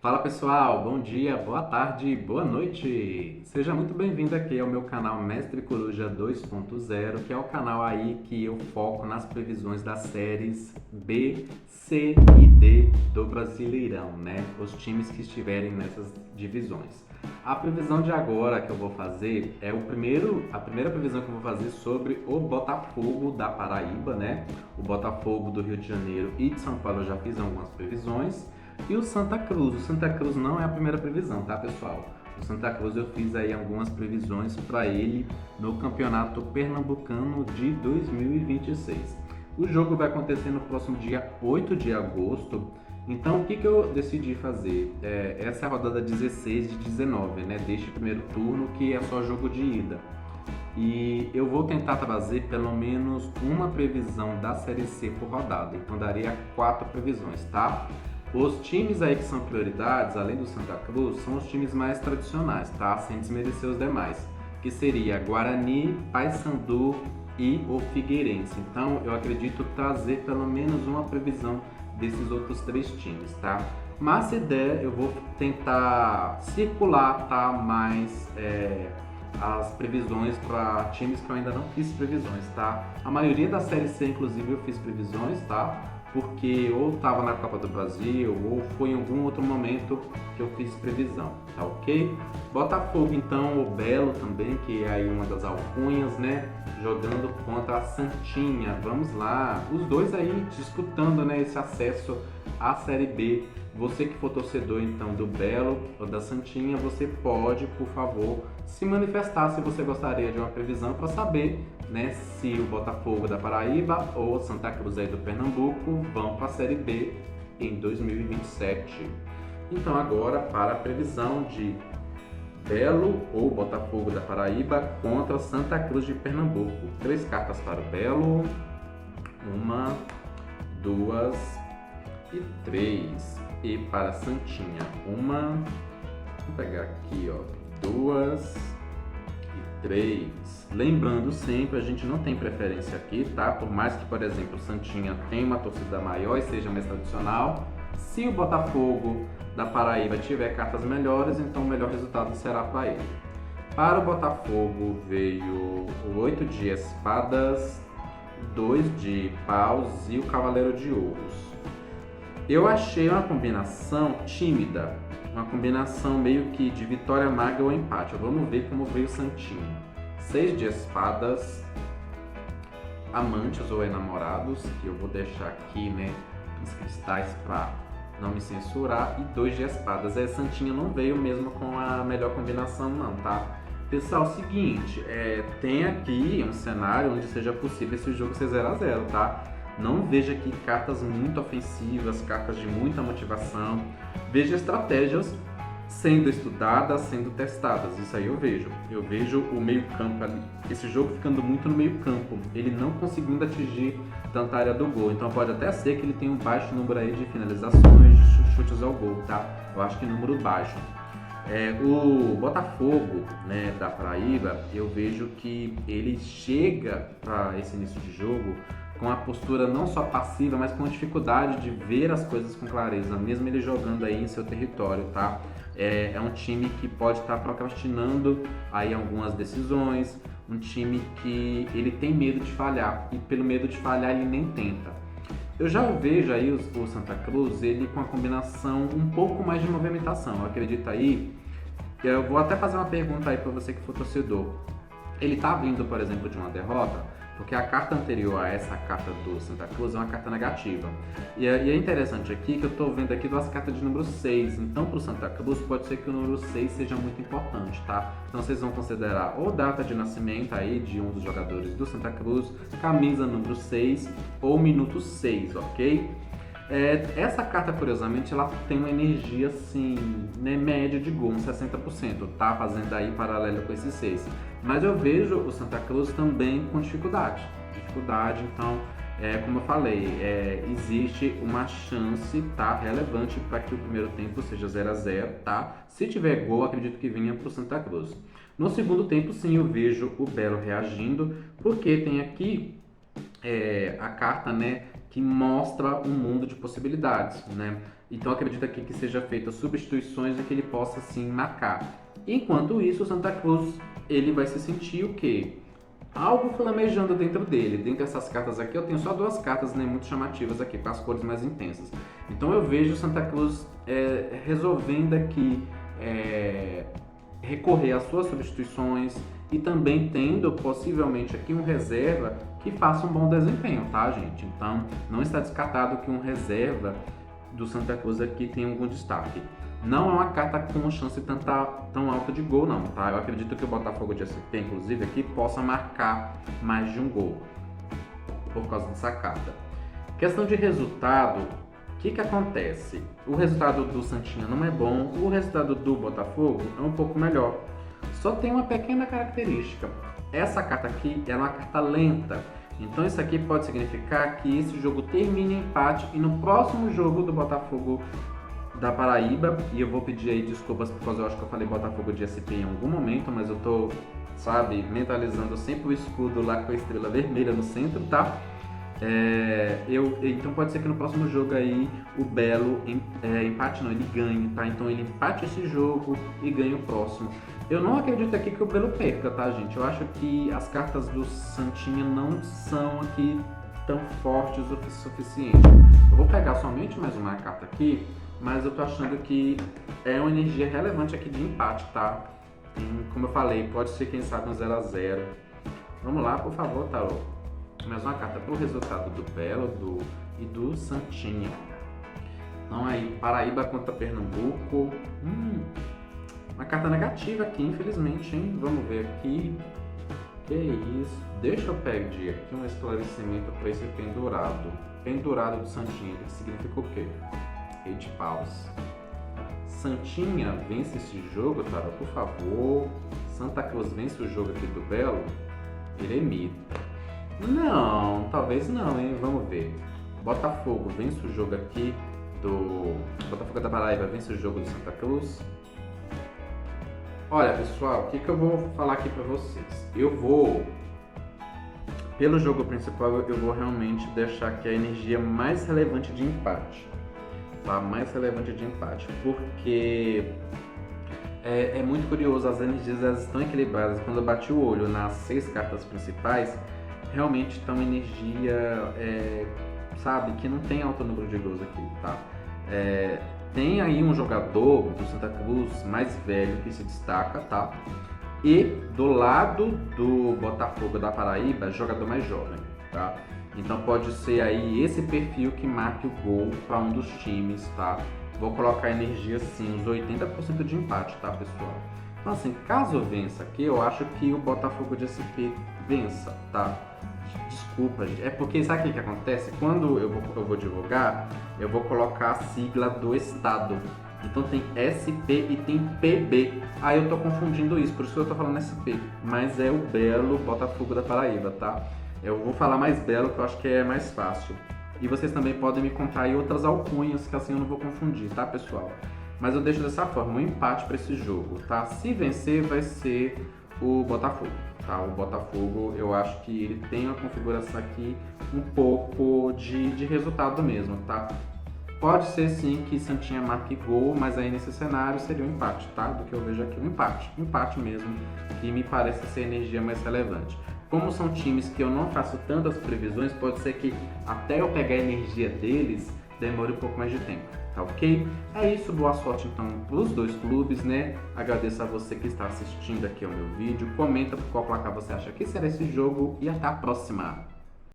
Fala pessoal, bom dia, boa tarde, boa noite! Seja muito bem-vindo aqui ao meu canal Mestre Coruja 2.0, que é o canal aí que eu foco nas previsões das séries B, C e D do Brasileirão, né? Os times que estiverem nessas divisões. A previsão de agora que eu vou fazer é a primeira previsão que eu vou fazer sobre o Botafogo da Paraíba, né? O Botafogo do Rio de Janeiro e de São Paulo eu já fiz algumas previsões. E o Santa Cruz. O Santa Cruz não é a primeira previsão, tá, pessoal? O Santa Cruz eu fiz aí algumas previsões para ele no Campeonato Pernambucano de 2026. O jogo vai acontecer no próximo dia 8 de agosto. Então, o que eu decidi fazer? Essa é a rodada 16 de 19, né? Deste primeiro turno, que é só jogo de ida. E eu vou tentar trazer pelo menos uma previsão da Série C por rodada. Então, daria 4 previsões, tá? Os times aí que são prioridades, além do Santa Cruz, são os times mais tradicionais, tá? Sem desmerecer os demais, que seria Guarani, Paysandu e o Figueirense. Então, eu acredito trazer pelo menos uma previsão desses outros 3 times, tá? Mas se der, eu vou tentar circular, tá? Mais as previsões para times que eu ainda não fiz previsões, tá? A maioria da Série C, inclusive, eu fiz previsões, tá? Porque ou estava na Copa do Brasil ou foi em algum outro momento que eu fiz previsão, tá ok? Botafogo, então, o Belo também, que é aí uma das alcunhas, né? Jogando contra a Santinha. Vamos lá, os dois aí disputando, né, esse acesso à Série B. Você que for torcedor, então, do Belo ou da Santinha, você pode, por favor, se manifestar se você gostaria de uma previsão para saber, né, se o Botafogo da Paraíba ou Santa Cruz aí do Pernambuco vão para a Série B em 2027. Então, agora para a previsão de Belo ou Botafogo da Paraíba contra Santa Cruz de Pernambuco. 3 cartas para o Belo, 1, 2 e 3. E para a Santinha, 1, vou pegar aqui, ó, 2 e 3. Lembrando sempre, a gente não tem preferência aqui, tá? Por mais que, por exemplo, o Santinha tenha uma torcida maior e seja mais tradicional, se o Botafogo da Paraíba tiver cartas melhores, então o melhor resultado será para ele. Para o Botafogo veio o 8 de espadas, 2 de paus e o cavaleiro de ouros. Eu achei uma combinação tímida, uma combinação meio que de vitória magra ou empate. Vamos ver como veio o Santinho. 6 de espadas, amantes ou enamorados, que eu vou deixar aqui, né, os cristais para não me censurar, e 2 de espadas. Santinho não veio mesmo com a melhor combinação não, tá? Pessoal, seguinte, tem aqui um cenário onde seja possível esse jogo ser 0 a 0, tá? Não veja aqui cartas muito ofensivas, cartas de muita motivação. Veja estratégias sendo estudadas, sendo testadas. Isso aí eu vejo. Eu vejo o meio-campo ali, esse jogo ficando muito no meio-campo. Ele não conseguindo atingir tanta área do gol. Então pode até ser que ele tenha um baixo número aí de finalizações, de chutes ao gol, tá? Eu acho que número baixo. O Botafogo, né, da Paraíba, eu vejo que ele chega para esse início de jogo com a postura não só passiva, mas com dificuldade de ver as coisas com clareza, mesmo ele jogando aí em seu território, tá? É um time que pode estar procrastinando aí algumas decisões, um time que ele tem medo de falhar, e pelo medo de falhar ele nem tenta. Eu já vejo aí o Santa Cruz, ele com a combinação um pouco mais de movimentação, eu acredito aí. Eu vou até fazer uma pergunta aí para você que for torcedor. Ele tá vindo, por exemplo, de uma derrota? Porque a carta anterior a essa carta do Santa Cruz é uma carta negativa. E é interessante aqui que eu estou vendo aqui 2 cartas de número 6. Então, para o Santa Cruz, pode ser que o número 6 seja muito importante, tá? Então, vocês vão considerar ou data de nascimento aí de um dos jogadores do Santa Cruz, camisa número 6 ou minuto 6, ok? Essa carta, curiosamente, ela tem uma energia assim, né, média de gol, uns 60%, tá? Fazendo aí paralelo com esses 6. Mas eu vejo o Santa Cruz também com dificuldade. Então, como eu falei, existe uma chance, tá, relevante para que o primeiro tempo seja 0 a 0, tá? Se tiver gol, acredito que vinha para o Santa Cruz. No segundo tempo, sim, eu vejo o Belo reagindo, porque tem aqui a carta, né, que mostra um mundo de possibilidades, né? Então acredito aqui que seja feita substituições e que ele possa sim marcar. Enquanto isso, o Santa Cruz, ele vai se sentir o quê? Algo flamejando dentro dele. Dentro dessas cartas aqui, eu tenho só 2 cartas, né, muito chamativas aqui, com as cores mais intensas. Então eu vejo o Santa Cruz resolvendo aqui recorrer às suas substituições e também tendo possivelmente aqui um reserva que faça um bom desempenho, tá, gente? Então não está descartado que um reserva do Santa Cruz aqui tenha algum destaque. Não é uma carta com chance tão alta de gol, não, tá? Eu acredito que o Botafogo de SP, inclusive, aqui possa marcar mais de um gol por causa dessa carta. Questão de resultado, o que acontece? O resultado do Santinha não é bom, o resultado do Botafogo é um pouco melhor. Só tem uma pequena característica. Essa carta aqui é uma carta lenta. Então isso aqui pode significar que esse jogo termine em empate e no próximo jogo do Botafogo da Paraíba, e eu vou pedir aí desculpas porque eu acho que eu falei Botafogo de SP em algum momento, mas eu tô, mentalizando sempre o escudo lá com a estrela vermelha no centro, tá? Então pode ser que no próximo jogo aí o Belo empate não, ele ganhe, tá? Então ele empate esse jogo e ganhe o próximo. Eu não acredito aqui que o Belo perca, tá, gente? Eu acho que as cartas do Santinha não são aqui tão fortes o suficiente. Eu vou pegar somente mais uma carta aqui, mas eu tô achando que é uma energia relevante aqui de empate, tá? Como eu falei, pode ser quem sabe um 0x0. Vamos lá, por favor, Tarô. Mais uma carta pro resultado do Belo e do Santinha. Então aí, Paraíba contra Pernambuco. Uma carta negativa aqui, infelizmente, hein? Vamos ver aqui. Que isso? Deixa eu pedir aqui um esclarecimento para esse pendurado. Pendurado do Santinha, que significa o quê? Rei de paus. Santinha vence esse jogo, Tarô, por favor. Santa Cruz vence o jogo aqui do Belo. Eremita. Não, talvez não, hein? Vamos ver. Botafogo vence o jogo aqui do Botafogo da Paraíba, vence o jogo do Santa Cruz. Olha, pessoal, o que eu vou falar aqui pra vocês? Eu vou, pelo jogo principal, eu vou realmente deixar aqui a energia mais relevante de empate. Tá? Mais relevante de empate, porque é muito curioso, as energias elas estão equilibradas. Quando eu bati o olho nas 6 cartas principais, realmente estão energia, que não tem alto número de gols aqui, tá? Tem aí um jogador do Santa Cruz mais velho que se destaca, tá? E do lado do Botafogo da Paraíba, jogador mais jovem, tá? Então pode ser aí esse perfil que marque o gol para um dos times, tá? Vou colocar energia assim, uns 80% de empate, tá, pessoal? Então assim, caso eu vença aqui, eu acho que o Botafogo de SP vença, tá? Desculpa, gente. É porque sabe o que acontece? Quando eu vou divulgar, eu vou colocar a sigla do estado. Então tem SP e tem PB. Aí eu tô confundindo isso, por isso que eu tô falando SP. Mas é o Belo Botafogo da Paraíba, tá? Eu vou falar mais Belo, que eu acho que é mais fácil. E vocês também podem me contar aí outras alcunhas, que assim eu não vou confundir, tá, pessoal? Mas eu deixo dessa forma, um empate para esse jogo, tá? Se vencer, vai ser o Botafogo, tá? O Botafogo, eu acho que ele tem uma configuração aqui um pouco de resultado mesmo, tá? Pode ser sim que Santinha marque gol, mas aí nesse cenário seria um empate, tá? Do que eu vejo aqui, um empate mesmo, que me parece ser a energia mais relevante. Como são times que eu não faço tantas previsões, pode ser que até eu pegar a energia deles demore um pouco mais de tempo, tá ok? É isso, boa sorte então para os dois clubes, né? Agradeço a você que está assistindo aqui ao meu vídeo, comenta por qual placar você acha que será esse jogo e até a próxima!